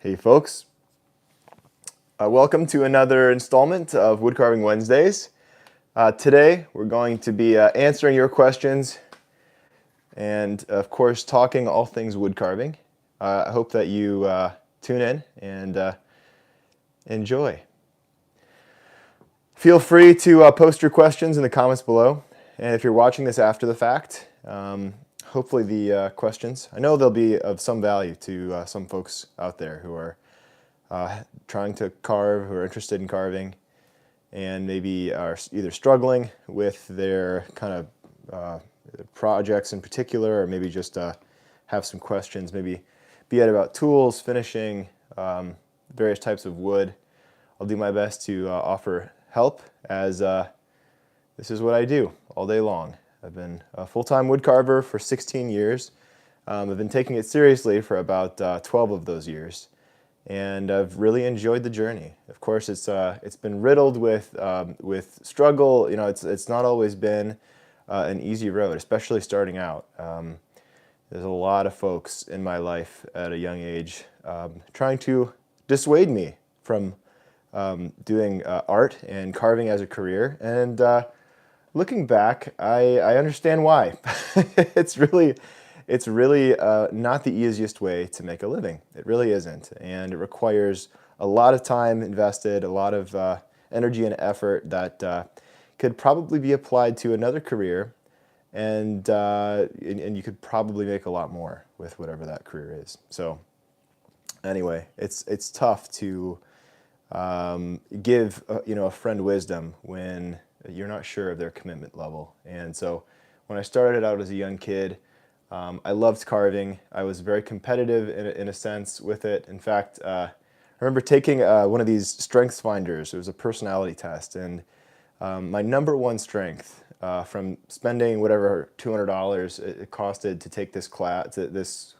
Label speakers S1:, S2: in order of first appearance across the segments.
S1: Hey folks, welcome to another installment of Woodcarving Wednesdays. Today we're going to be answering your questions and of course talking all things woodcarving. I hope that you tune in and enjoy. Feel free to post your questions in the comments below, and if you're watching this after the fact, hopefully the questions, I know they'll be of some value to some folks out there who are trying to carve, who are interested in carving, and maybe are either struggling with their kind of projects in particular, or maybe just have some questions, maybe be it about tools, finishing, various types of wood. I'll do my best to offer help, as this is what I do all day long. I've been a full-time wood carver for 16 years. I've been taking it seriously for about 12 of those years, and I've really enjoyed the journey. Of course, it's been riddled with struggle. You know, it's not always been an easy road, especially starting out. There's a lot of folks in my life at a young age trying to dissuade me from doing art and carving as a career, and looking back, I understand why. It's really not the easiest way to make a living. It really isn't, and it requires a lot of time invested, a lot of energy and effort that could probably be applied to another career, and you could probably make a lot more with whatever that career is. So anyway, it's tough to give a friend wisdom when you're not sure of their commitment level. And so when I started out as a young kid, I loved carving. I was very competitive in a sense with it. In fact, I remember taking one of these strengths finders. It was a personality test, and my number one strength from spending whatever $200 it costed to take this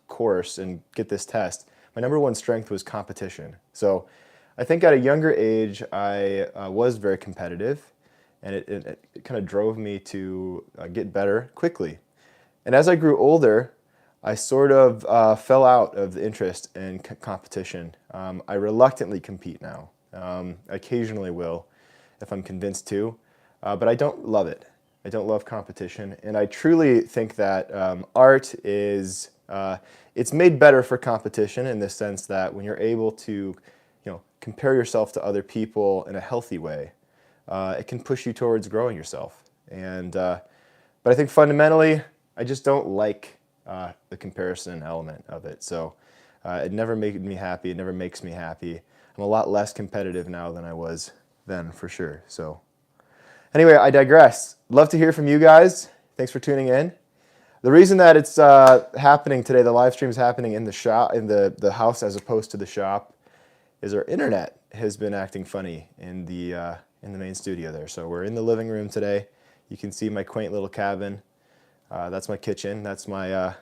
S1: course and get this test, my number one strength was competition. So I think at a younger age I was very competitive, and it kind of drove me to get better quickly. And as I grew older, I sort of fell out of the interest in competition. I reluctantly compete now. I occasionally will if I'm convinced to, but I don't love it. I don't love competition, and I truly think that art is, it's made better for competition in the sense that when you're able to compare yourself to other people in a healthy way, it can push you towards growing yourself. And but I think fundamentally, I just don't like the comparison element of it. So it never made me happy. It never makes me happy. I'm a lot less competitive now than I was then, for sure. So anyway, I digress. Love to hear from you guys. Thanks for tuning in. The reason that it's happening today, the live stream is happening in the shop, in the house as opposed to the shop, is our internet has been acting funny in the main studio there. So we're in the living room today. You can see my quaint little cabin. That's my kitchen. That's my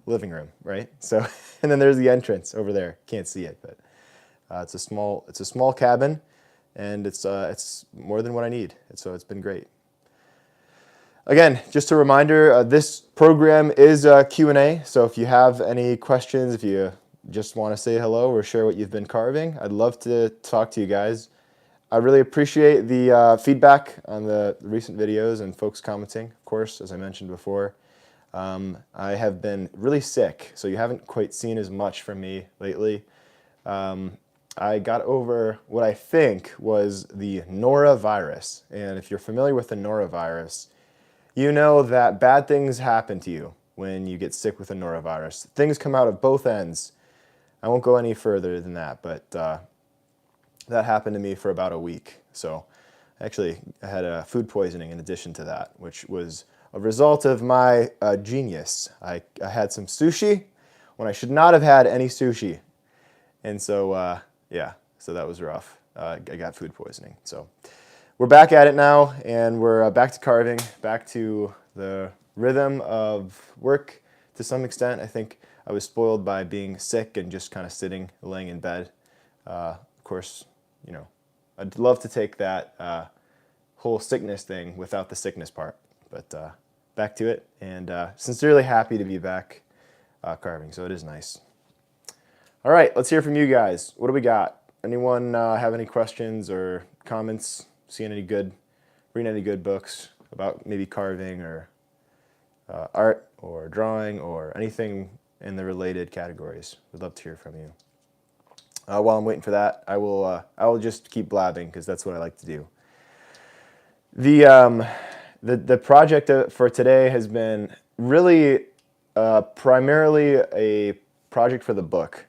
S1: living room, right? So, and then there's the entrance over there. Can't see it, but it's a small cabin, and it's more than what I need. So it's been great. Again, just a reminder, this program is Q&A. So if you have any questions, if you just want to say hello or share what you've been carving, I'd love to talk to you guys. I really appreciate the feedback on the recent videos and folks commenting, of course, as I mentioned before. I have been really sick, so you haven't quite seen as much from me lately. I got over what I think was the norovirus, and if you're familiar with the norovirus, you know that bad things happen to you when you get sick with a norovirus. Things come out of both ends. I won't go any further than that, but that happened to me for about a week. So actually I had a food poisoning in addition to that, which was a result of my genius. I had some sushi when I should not have had any sushi. And so, yeah, so that was rough. I got food poisoning. So we're back at it now, and we're back to carving, back to the rhythm of work to some extent. I think I was spoiled by being sick and just kind of sitting, laying in bed. Of course, I'd love to take that whole sickness thing without the sickness part, but back to it, and sincerely happy to be back carving, so it is nice. All right, let's hear from you guys. What do we got? Anyone have any questions or comments? Seeing any good, reading any good books about maybe carving or art or drawing or anything in the related categories? We'd love to hear from you. While I'm waiting for that, I will just keep blabbing because that's what I like to do. The project for today has been really primarily a project for the book.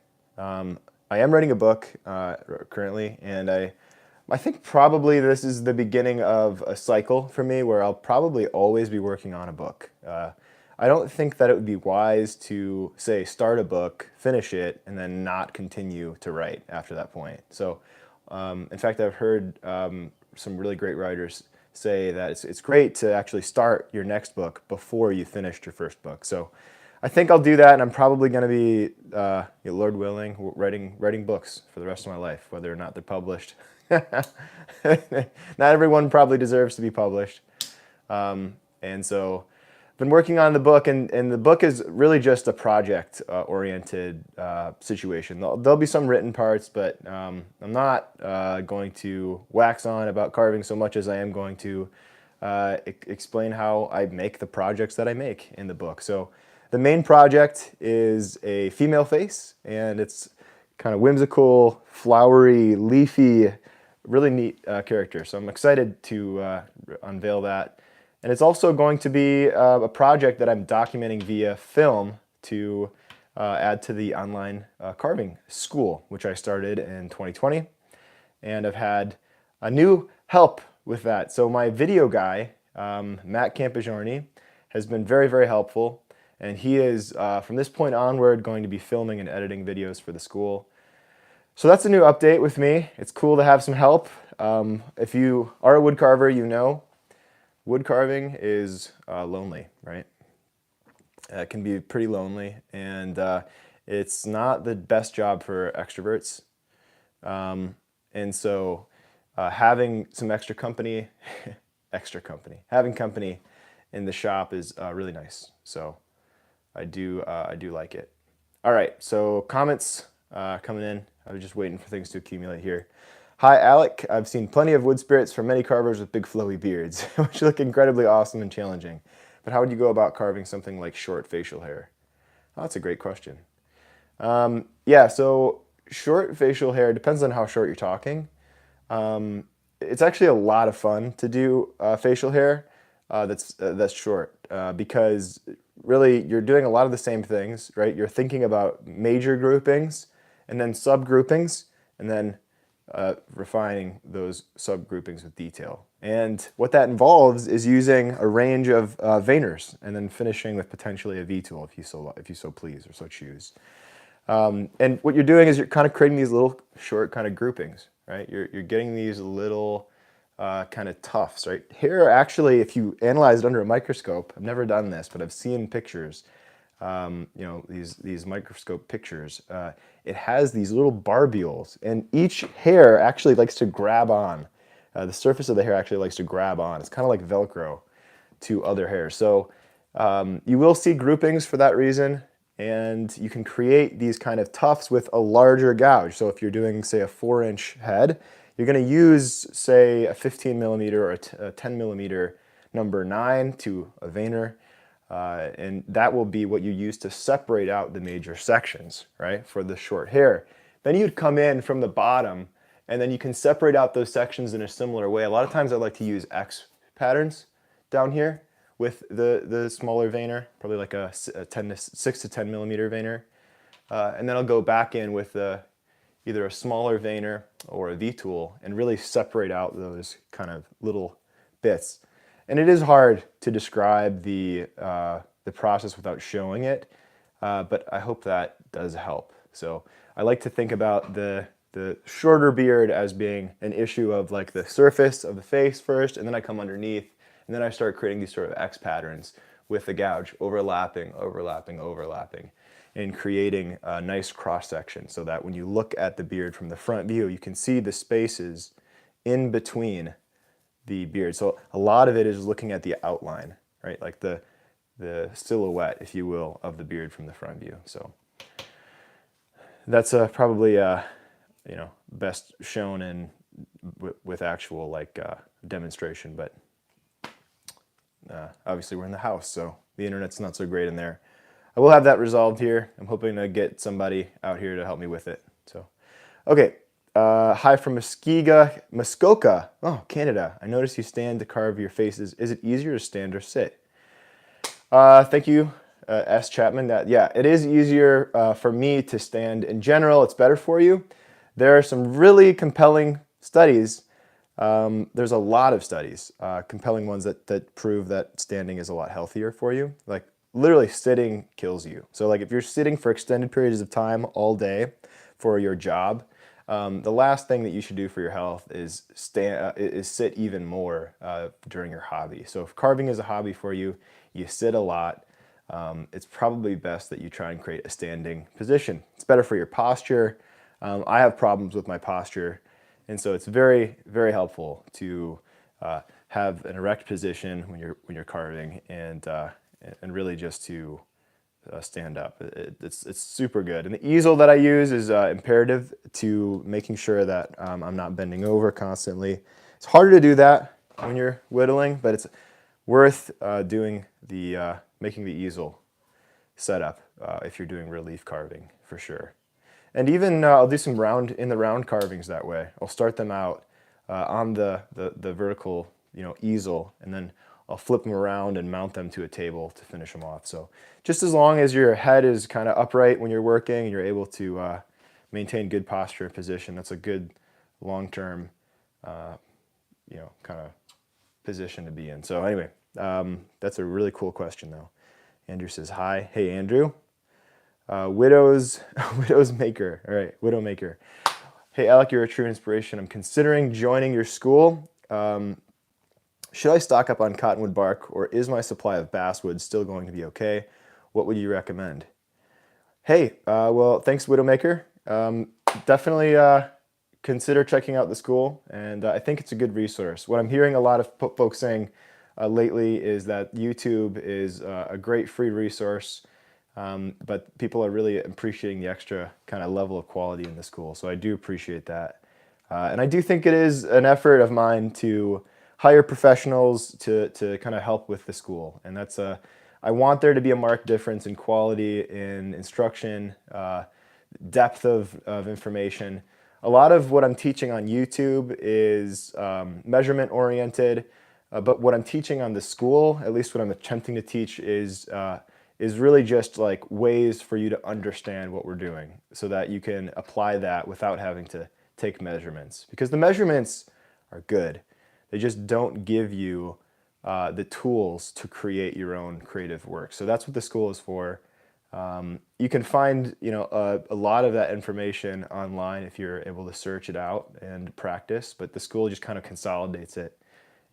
S1: I am writing a book currently, and I think probably this is the beginning of a cycle for me where I'll probably always be working on a book. I don't think that it would be wise to, say, start a book, finish it, and then not continue to write after that point. So, in fact, I've heard some really great writers say that it's great to actually start your next book before you finished your first book. So I think I'll do that, and I'm probably going to be, Lord willing, writing books for the rest of my life, whether or not they're published. Not everyone probably deserves to be published. And so I've been working on the book, and the book is really just a project-oriented situation. There'll be some written parts, but I'm not going to wax on about carving so much as I am going to explain how I make the projects that I make in the book. So the main project is a female face, and it's kind of whimsical, flowery, leafy, really neat character. So I'm excited to unveil that. And it's also going to be a project that I'm documenting via film to add to the online carving school, which I started in 2020. And I've had a new help with that. So my video guy, Matt Campigiorni, has been very, very helpful. And he is, from this point onward, going to be filming and editing videos for the school. So that's a new update with me. It's cool to have some help. If you are a woodcarver, you know wood carving is lonely, right? It can be pretty lonely, and it's not the best job for extroverts. And so having some extra company, having company in the shop is really nice. So I do like it. All right, so comments coming in. I was just waiting for things to accumulate here. Hi, Alec. I've seen plenty of wood spirits from many carvers with big flowy beards, which look incredibly awesome and challenging. But how would you go about carving something like short facial hair? Oh, that's a great question. Yeah, so short facial hair depends on how short you're talking. It's actually a lot of fun to do facial hair that's short because really you're doing a lot of the same things, right? You're thinking about major groupings and then subgroupings, and then refining those subgroupings with detail. And what that involves is using a range of veiners, and then finishing with potentially a V-tool if you so please or so choose. And what you're doing is you're kind of creating these little short kind of groupings, right? You're getting these little kind of tufts, right? Hair actually, if you analyze it under a microscope, I've never done this, but I've seen pictures, these microscope pictures, it has these little barbules, and each hair actually likes to grab on. The surface of the hair actually likes to grab on. It's kind of like Velcro to other hair. So you will see groupings for that reason, and you can create these kind of tufts with a larger gouge. So if you're doing, say, a 4-inch head, you're going to use, say, a 15 millimeter or a 10 millimeter number 9 to a veiner. And that will be what you use to separate out the major sections, right, for the short hair. Then you'd come in from the bottom, and then you can separate out those sections in a similar way. A lot of times I like to use X patterns down here with the smaller veiner, probably like a 6 to 10 millimeter veiner. And then I'll go back in with either a smaller veiner or a V-tool and really separate out those kind of little bits. And it is hard to describe the process without showing it, but I hope that does help. So I like to think about the shorter beard as being an issue of like the surface of the face first, and then I come underneath, and then I start creating these sort of X patterns with the gouge, overlapping, and creating a nice cross section so that when you look at the beard from the front view, you can see the spaces in between the beard. So a lot of it is looking at the outline, right? Like the silhouette, if you will, of the beard from the front view. So that's probably best shown in with actual like demonstration, but obviously we're in the house, so the internet's not so great in there. I will have that resolved here. I'm hoping to get somebody out here to help me with it. So, okay. Hi from Muskoka, oh, Canada. I noticed you stand to carve your faces. Is it easier to stand or sit? Thank you, S. Chapman. Yeah, it is easier for me to stand in general. It's better for you. There are some really compelling studies. There's a lot of studies, compelling ones that prove that standing is a lot healthier for you. Like literally sitting kills you. So like if you're sitting for extended periods of time all day for your job, the last thing that you should do for your health is sit even more during your hobby. So if carving is a hobby for you, you sit a lot, it's probably best that you try and create a standing position. It's better for your posture. I have problems with my posture, and so it's very, very helpful to have an erect position when you're carving, and really just to stand up. It's super good. And the easel that I use is imperative to making sure that I'm not bending over constantly. It's harder to do that when you're whittling, but it's worth doing making the easel setup if you're doing relief carving for sure. And even I'll do some round carvings that way. I'll start them out on the vertical easel, and then I'll flip them around and mount them to a table to finish them off. So just as long as your head is kind of upright when you're working and you're able to maintain good posture and position, that's a good long-term kind of position to be in. So anyway, that's a really cool question though. Andrew says hi. Hey Andrew. Widow's Maker. All right, Widow Maker. Hey Alec, you're a true inspiration. I'm considering joining your school. Should I stock up on Cottonwood Bark, or is my supply of Basswood still going to be okay? What would you recommend? Hey, well, thanks Widowmaker. Definitely consider checking out the school, and I think it's a good resource. What I'm hearing a lot of folks saying lately is that YouTube is a great free resource, but people are really appreciating the extra kind of level of quality in the school, so I do appreciate that. And I do think it is an effort of mine to hire professionals to kind of help with the school, and that's I want there to be a marked difference in quality, in instruction, depth of information. A lot of what I'm teaching on YouTube is measurement oriented, but what I'm teaching on the school, at least what I'm attempting to teach, is really just like ways for you to understand what we're doing so that you can apply that without having to take measurements. Because the measurements are good. They just don't give you the tools to create your own creative work. So that's what the school is for. You can find a lot of that information online if you're able to search it out and practice, but the school just kind of consolidates it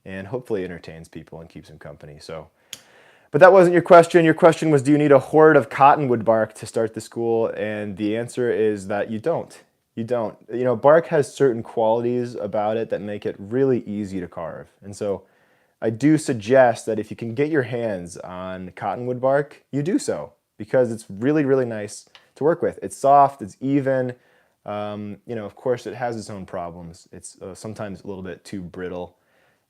S1: and hopefully entertains people and keeps them company. So, but that wasn't your question. Your question was, do you need a hoard of cottonwood bark to start the school? And the answer is that you don't. You don't. Bark has certain qualities about it that make it really easy to carve. And so I do suggest that if you can get your hands on cottonwood bark, you do so, because it's really, really nice to work with. It's soft, it's even. Of course, it has its own problems. It's sometimes a little bit too brittle.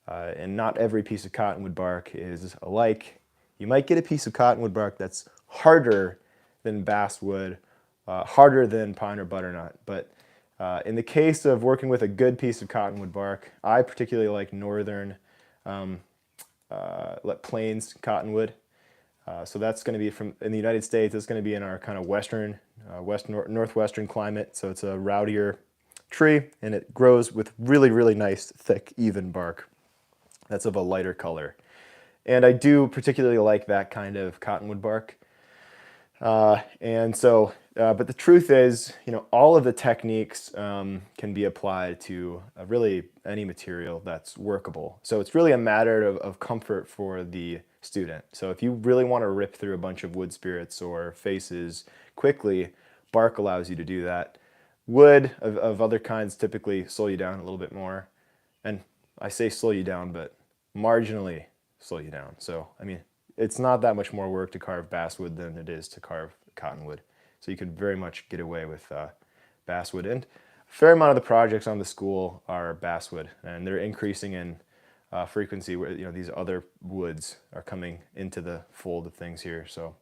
S1: And not every piece of cottonwood bark is alike. You might get a piece of cottonwood bark that's harder than basswood, harder than pine or butternut. But in the case of working with a good piece of cottonwood bark, I particularly like northern plains cottonwood. So that's going to be in the United States. It's going to be in our kind of northwestern climate. So it's a rowdier tree, and it grows with really, really nice, thick, even bark that's of a lighter color. And I do particularly like that kind of cottonwood bark. But the truth is, all of the techniques can be applied to really any material that's workable. So it's really a matter of comfort for the student. So if you really want to rip through a bunch of wood spirits or faces quickly, bark allows you to do that. Wood of other kinds typically slow you down a little bit more. And I say slow you down, but marginally slow you down. So, I mean, it's not that much more work to carve basswood than it is to carve cottonwood. So you could very much get away with basswood. And a fair amount of the projects on the school are basswood, and they're increasing in frequency where these other woods are coming into the fold of things here. So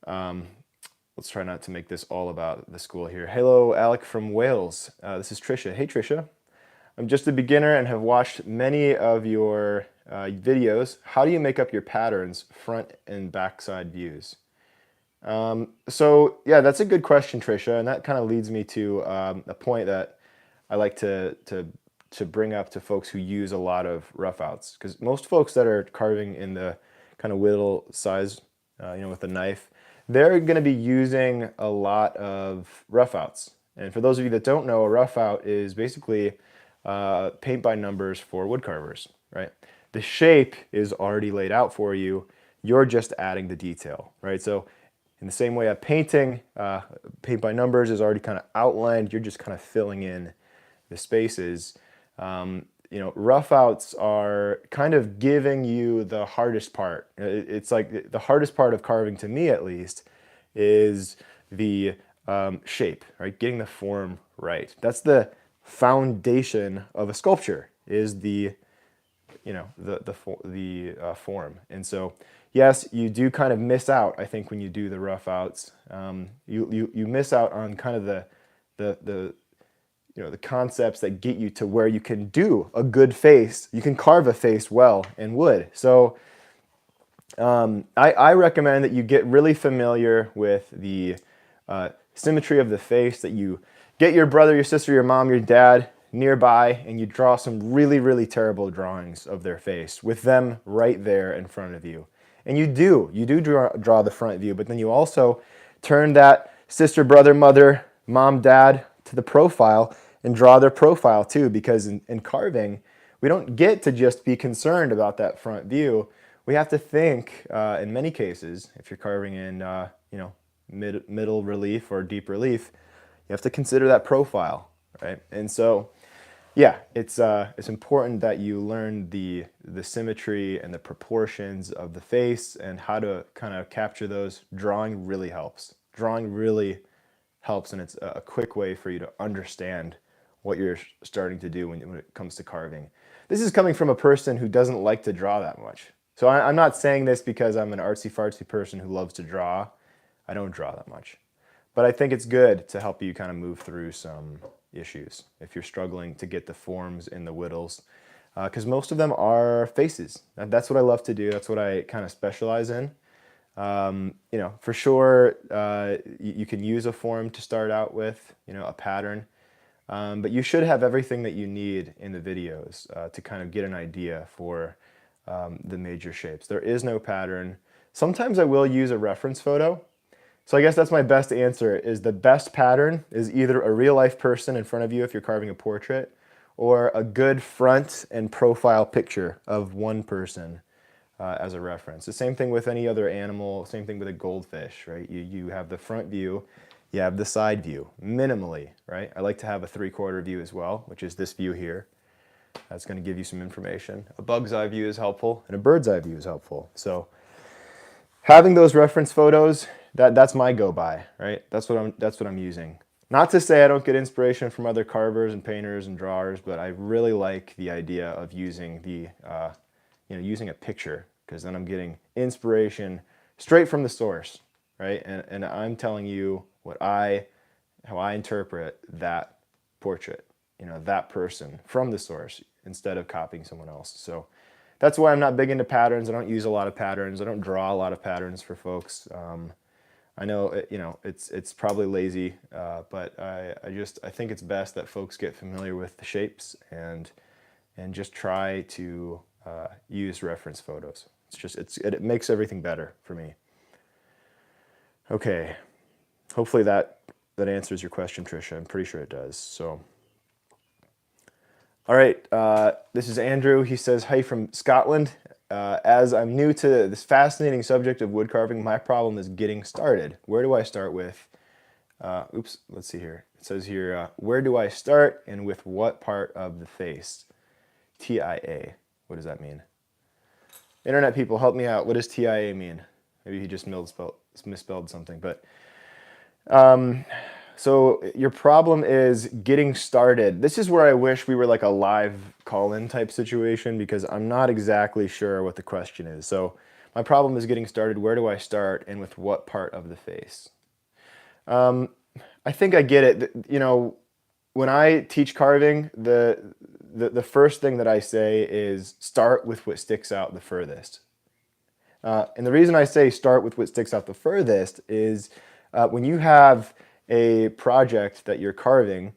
S1: let's try not to make this all about the school here. Hello, Alec from Wales. This is Trisha. Hey, Trisha. I'm just a beginner and have watched many of your videos. How do you make up your patterns, front and backside views? So yeah, that's a good question, Trisha, and that kind of leads me to a point that I like to bring up to folks who use a lot of roughouts, because most folks that are carving in the kind of whittle size, with a knife, they're going to be using a lot of roughouts. And for those of you that don't know, a roughout is basically paint by numbers for wood carvers, right? The shape is already laid out for you. You're just adding the detail, right? So in the same way a painting, paint by numbers is already kind of outlined. You're just kind of filling in the spaces. Roughouts are kind of giving you the hardest part. It's like the hardest part of carving, to me at least, is the shape, right? Getting the form right. That's the foundation of a sculpture, is the form. And so yes, you do kind of miss out, I think, when you do the roughouts. You miss out on kind of the concepts that get you to where you can do a good face. You can carve a face well in wood. So I recommend that you get really familiar with the symmetry of the face, that you get your brother, your sister, your mom, your dad nearby, and you draw some really, really terrible drawings of their face with them right there in front of you. And you do draw the front view, but then you also turn that sister, brother, mother, mom, dad to the profile and draw their profile too, because in carving, we don't get to just be concerned about that front view. We have to think, in many cases, if you're carving in middle relief or deep relief, you have to consider that profile, right? And so yeah, it's important that you learn the symmetry and the proportions of the face and how to kind of capture those. Drawing really helps. Drawing really helps, and it's a quick way for you to understand what you're starting to do when it comes to carving. This is coming from a person who doesn't like to draw that much. So I'm not saying this because I'm an artsy-fartsy person who loves to draw. I don't draw that much. But I think it's good to help you kind of move through some issues if you're struggling to get the forms in the whittles, because most of them are faces. That's what I love to do. That's what I kind of specialize in. For sure, you can use a form to start out with, a pattern, but you should have everything that you need in the videos to kind of get an idea for the major shapes. There is no pattern. Sometimes I will use a reference photo. So I guess that's my best answer, is the best pattern is either a real life person in front of you if you're carving a portrait, or a good front and profile picture of one person as a reference. The same thing with any other animal, same thing with a goldfish, right? You have the front view, you have the side view, minimally, right? I like to have a 3/4 view as well, which is this view here. That's going to give you some information. A bug's eye view is helpful, and a bird's eye view is helpful. So having those reference photos, that's my go-by, right? That's what I'm using. Not to say I don't get inspiration from other carvers and painters and drawers, but I really like the idea of using using a picture, because then I'm getting inspiration straight from the source, right? And I'm telling you how I interpret that portrait, that person from the source, instead of copying someone else. So that's why I'm not big into patterns. I don't use a lot of patterns. I don't draw a lot of patterns for folks. I know it's probably lazy, but I think it's best that folks get familiar with the shapes and just try to use reference photos. It makes everything better for me. Okay, hopefully that answers your question, Trisha. I'm pretty sure it does. So, all right, this is Andrew. He says, "Hi from Scotland. As I'm new to this fascinating subject of wood carving, my problem is getting started. Where do I start with?" Let's see here. It says here, "Where do I start and with what part of the face?" TIA. What does that mean? Internet people, help me out. What does TIA mean? Maybe he just misspelled something. But So your problem is getting started. This is where I wish we were like a live call-in type situation, because I'm not exactly sure what the question is. So my problem is getting started. Where do I start, and with what part of the face? I think I get it. You know, when I teach carving, the first thing that I say is start with what sticks out the furthest. And the reason I say start with what sticks out the furthest is when you have a project that you're carving,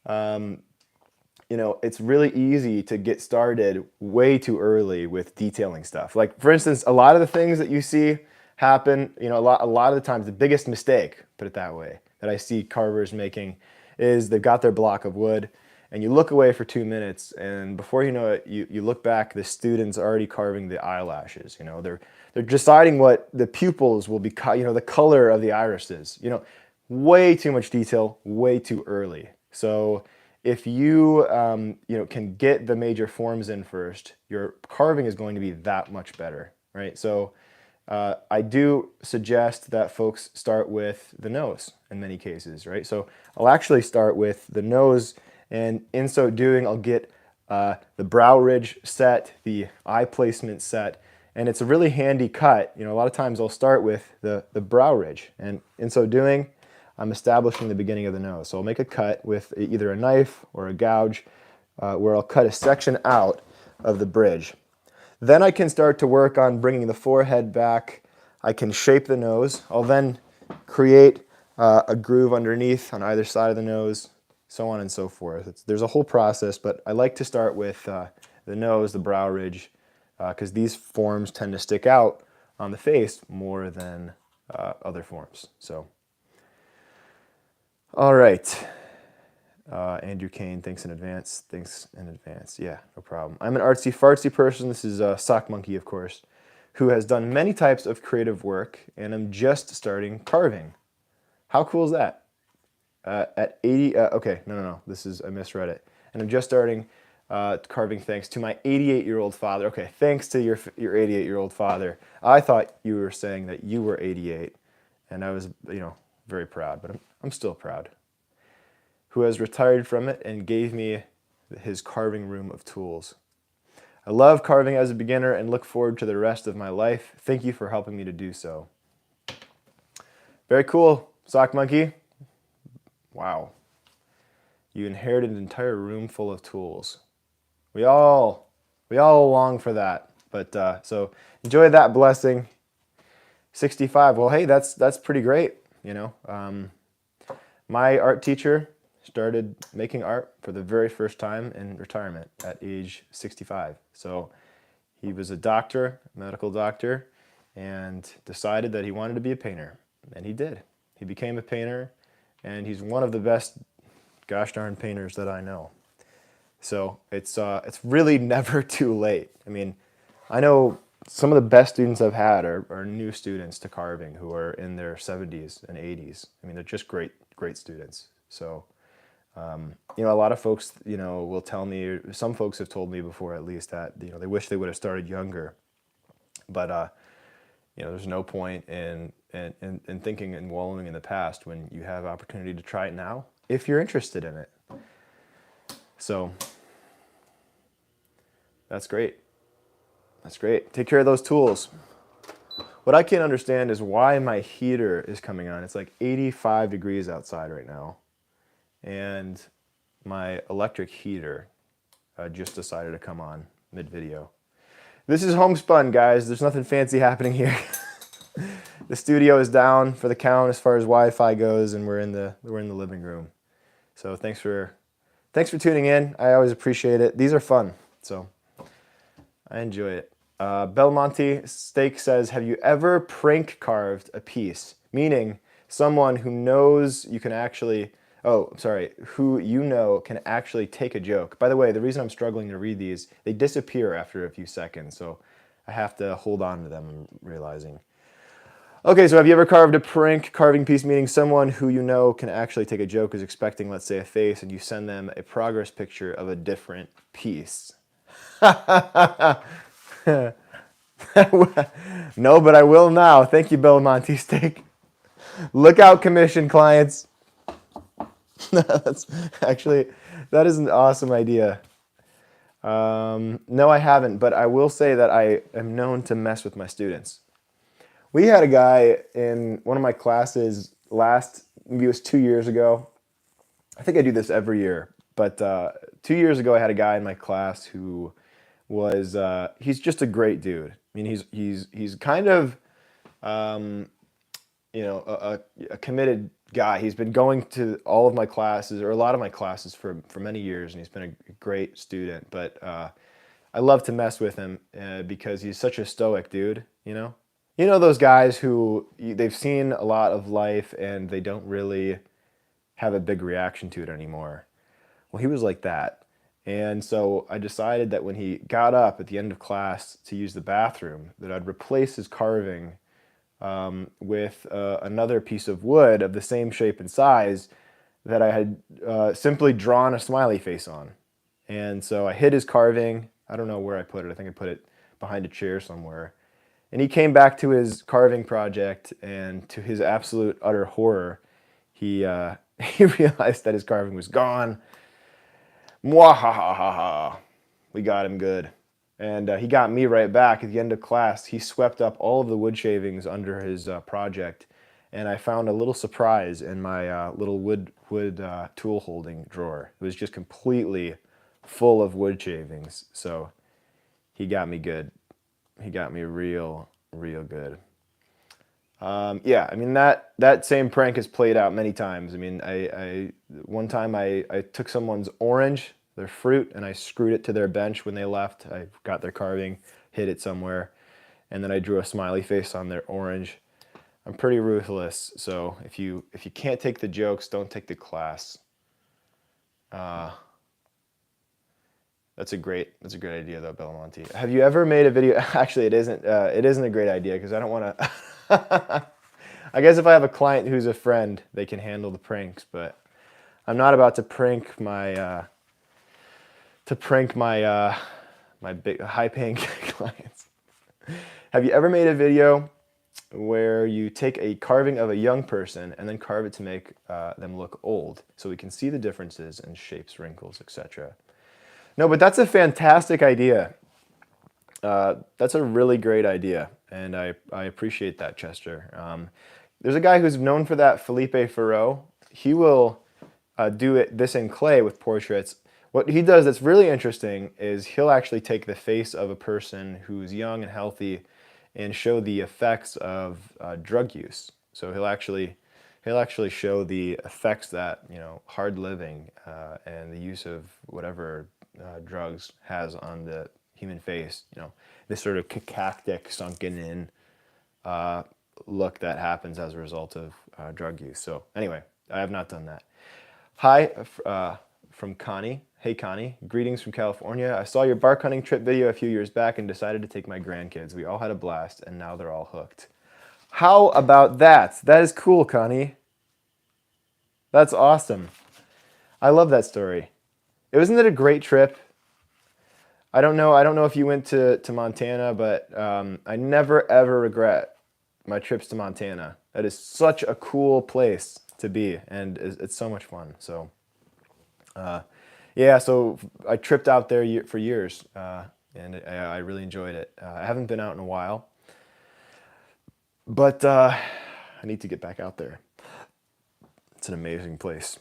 S1: you know, it's really easy to get started way too early with detailing stuff. Like, for instance, a lot of the things that you see happen, you know, a lot of the times, the biggest mistake, put it that way, that I see carvers making is they've got their block of wood and you look away for 2 minutes, and before you know it, you look back, the student's already carving the eyelashes. You know, they're deciding what the pupils will be, you know, the color of the irises. You know, way too much detail, way too early. So if you you know, can get the major forms in first, your carving is going to be that much better, right? So I do suggest that folks start with the nose in many cases, right? So I'll actually start with the nose, and in so doing, I'll get the brow ridge set, the eye placement set, and it's a really handy cut. You know, a lot of times I'll start with the brow ridge, and in so doing, I'm establishing the beginning of the nose. So I'll make a cut with either a knife or a gouge where I'll cut a section out of the bridge. Then I can start to work on bringing the forehead back. I can shape the nose. I'll then create a groove underneath on either side of the nose, so on and so forth. There's a whole process, but I like to start with the nose, the brow ridge, because these forms tend to stick out on the face more than other forms. So, all right. Andrew Kane, thanks in advance. Thanks in advance. Yeah, no problem. I'm an artsy fartsy person. This is Sock Monkey, of course, who has done many types of creative work, and I'm just starting carving. How cool is that? At 80, okay, no, this is, I misread it. And I'm just starting carving thanks to my 88-year-old father. Okay, thanks to your 88-year-old father. I thought you were saying that you were 88, and I was, you know, very proud, but I'm still proud. Who has retired from it and gave me his carving room of tools. I love carving as a beginner and look forward to the rest of my life. Thank you for helping me to do so. Very cool, Sock Monkey. Wow. You inherited an entire room full of tools. We all long for that. But so enjoy that blessing. 65. Well, hey, that's pretty great. You know, my art teacher started making art for the very first time in retirement at age 65. So he was a doctor, medical doctor, and decided that he wanted to be a painter. And he did. He became a painter, and he's one of the best gosh darn painters that I know. So it's really never too late. I mean, I know some of the best students I've had are new students to carving who are in their 70s and 80s. I mean, they're just great students. So you know, a lot of folks, you know, will tell me, some folks have told me before at least, that, you know, they wish they would have started younger. But, you know, there's no point in thinking and wallowing in the past when you have opportunity to try it now, if you're interested in it. So, that's great. That's great. Take care of those tools. What I can't understand is why my heater is coming on. It's like 85 degrees outside right now. And my electric heater just decided to come on mid-video. This is homespun, guys. There's nothing fancy happening here. The studio is down for the count as far as Wi-Fi goes, and we're in the living room. So thanks for tuning in. I always appreciate it. These are fun, so I enjoy it. Belmonte Steak says, have you ever prank carved a piece? Meaning someone who knows you can actually, who you know can actually take a joke. By the way, the reason I'm struggling to read these, they disappear after a few seconds, so I have to hold on to them, I'm realizing. Okay, so have you ever carved a prank carving piece, meaning someone who you know can actually take a joke is expecting, let's say, a face, and you send them a progress picture of a different piece? No, but I will now. Thank you, Belmonte Steak. Look out, commission clients. That's actually, that is an awesome idea. No, I haven't, but I will say that I am known to mess with my students. We had a guy in one of my classes maybe it was 2 years ago. I think I do this every year, but 2 years ago I had a guy in my class who was, he's just a great dude. I mean, he's kind of, a committed guy. He's been going to all of my classes, or a lot of my classes, for many years, and he's been a great student. But I love to mess with him because he's such a stoic dude. You know those guys who they've seen a lot of life and they don't really have a big reaction to it anymore. Well, he was like that. And so I decided that when he got up at the end of class to use the bathroom, that I'd replace his carving with another piece of wood of the same shape and size that I had simply drawn a smiley face on. And so I hid his carving. I don't know where I put it. I think I put it behind a chair somewhere. And he came back to his carving project, and to his absolute utter horror, he he realized that his carving was gone. Mwahahaha. We got him good. And he got me right back at the end of class. He swept up all of the wood shavings under his project, and I found a little surprise in my little wood tool holding drawer. It was just completely full of wood shavings. So he got me good. He got me real good. Yeah, I mean that same prank has played out many times. I mean, one time I took someone's orange, their fruit, and I screwed it to their bench when they left. I got their carving, hid it somewhere, and then I drew a smiley face on their orange. I'm pretty ruthless, so if you can't take the jokes, don't take the class. That's a great idea though, Belamonte. Have you ever made a video? Actually, it isn't a great idea because I don't want to. I guess if I have a client who's a friend, they can handle the pranks, but I'm not about to prank my my big high-paying clients. Have you ever made a video where you take a carving of a young person and then carve it to make them look old, so we can see the differences in shapes, wrinkles, etc.? No, but that's a fantastic idea. That's a really great idea, and I appreciate that, Chester. There's a guy who's known for that, Felipe Ferreau. He will do this in clay with portraits. What he does that's really interesting is he'll actually take the face of a person who's young and healthy and show the effects of drug use. So he'll actually show the effects that hard living and the use of whatever drugs has on the human face. This sort of cactic, sunken in look that happens as a result of drug use. So anyway, I have not done that. Hi from Connie. Hey Connie, greetings from California. I saw your bark hunting trip video a few years back and decided to take my grandkids. We all had a blast and now they're all hooked. How about that? That is cool, Connie. That's awesome. I love that story. Wasn't it a great trip? I don't know if you went to Montana, but I never ever regret my trips to Montana. That is such a cool place to be, and it's so much fun. So yeah, so I tripped out there for years, and I really enjoyed it. I haven't been out in a while, but I need to get back out there. It's an amazing place.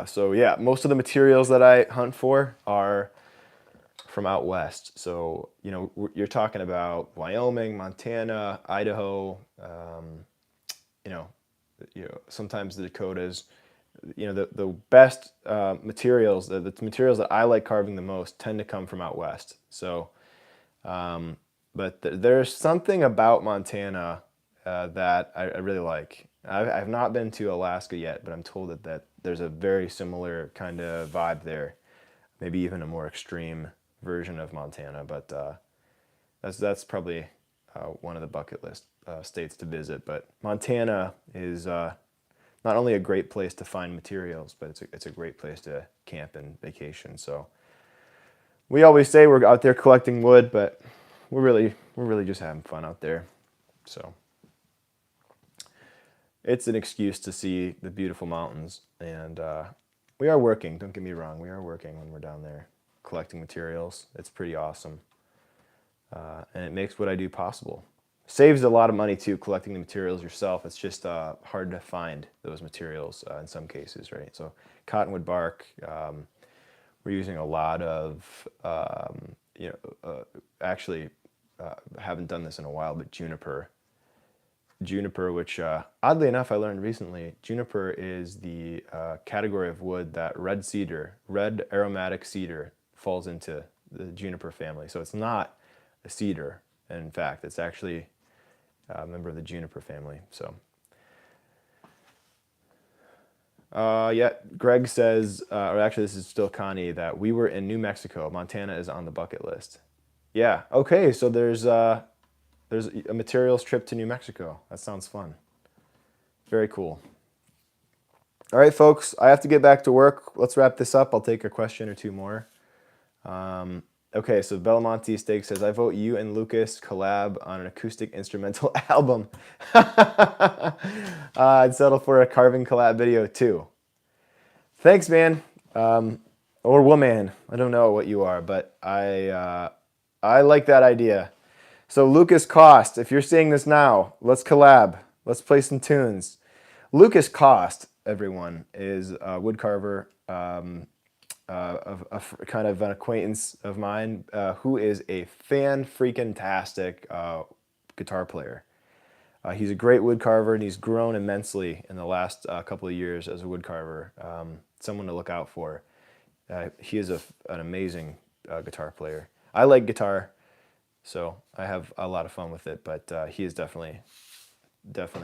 S1: So yeah, most of the materials that I hunt for are from out west. So you're talking about Wyoming, Montana, Idaho, sometimes the Dakotas. The best materials, the materials that I like carving the most tend to come from out west. So, but there's something about Montana that I really like. I've not been to Alaska yet, but I'm told that there's a very similar kind of vibe there, maybe even a more extreme version of Montana. But that's probably one of the bucket list states to visit. But Montana is not only a great place to find materials, but it's a great place to camp and vacation. So we always say we're out there collecting wood, but we're really just having fun out there. So it's an excuse to see the beautiful mountains. And we are working, don't get me wrong, we are working when we're down there collecting materials. It's pretty awesome. And it makes what I do possible. Saves a lot of money too, collecting the materials yourself. It's just hard to find those materials in some cases, right? So cottonwood bark, we're using a lot of, actually haven't done this in a while, but juniper. Juniper, which oddly enough I learned recently, juniper is the category of wood that red aromatic cedar falls into the juniper family. So it's not a cedar. In fact, it's actually a member of the juniper family. So, yeah, Greg says, or actually this is still Connie, that we were in New Mexico. Montana is on the bucket list. Yeah, okay, so there's a materials trip to New Mexico. That sounds fun. Very cool. All right, folks, I have to get back to work. Let's wrap this up. I'll take a question or two more. Okay, so Belamonte Steak says, I vote you and Lucas collab on an acoustic instrumental album. I'd settle for a carving collab video too. Thanks, man. Or woman. I don't know what you are, but I like that idea. So Lucas Cost, if you're seeing this now, let's collab. Let's play some tunes. Lucas Cost, everyone, is a woodcarver, kind of an acquaintance of mine, who is a fan-freaking-tastic guitar player. He's a great woodcarver, and he's grown immensely in the last couple of years as a woodcarver. Someone to look out for. He is an amazing guitar player. I like guitar, so I have a lot of fun with it, but he is definitely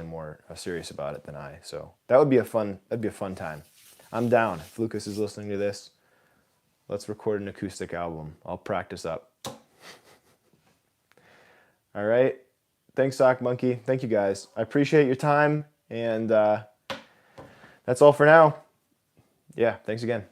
S1: more serious about it than I. So that'd be a fun time. I'm down. If Lucas is listening to this, let's record an acoustic album. I'll practice up. All right. Thanks, Sock Monkey. Thank you, guys. I appreciate your time, and that's all for now. Yeah, thanks again.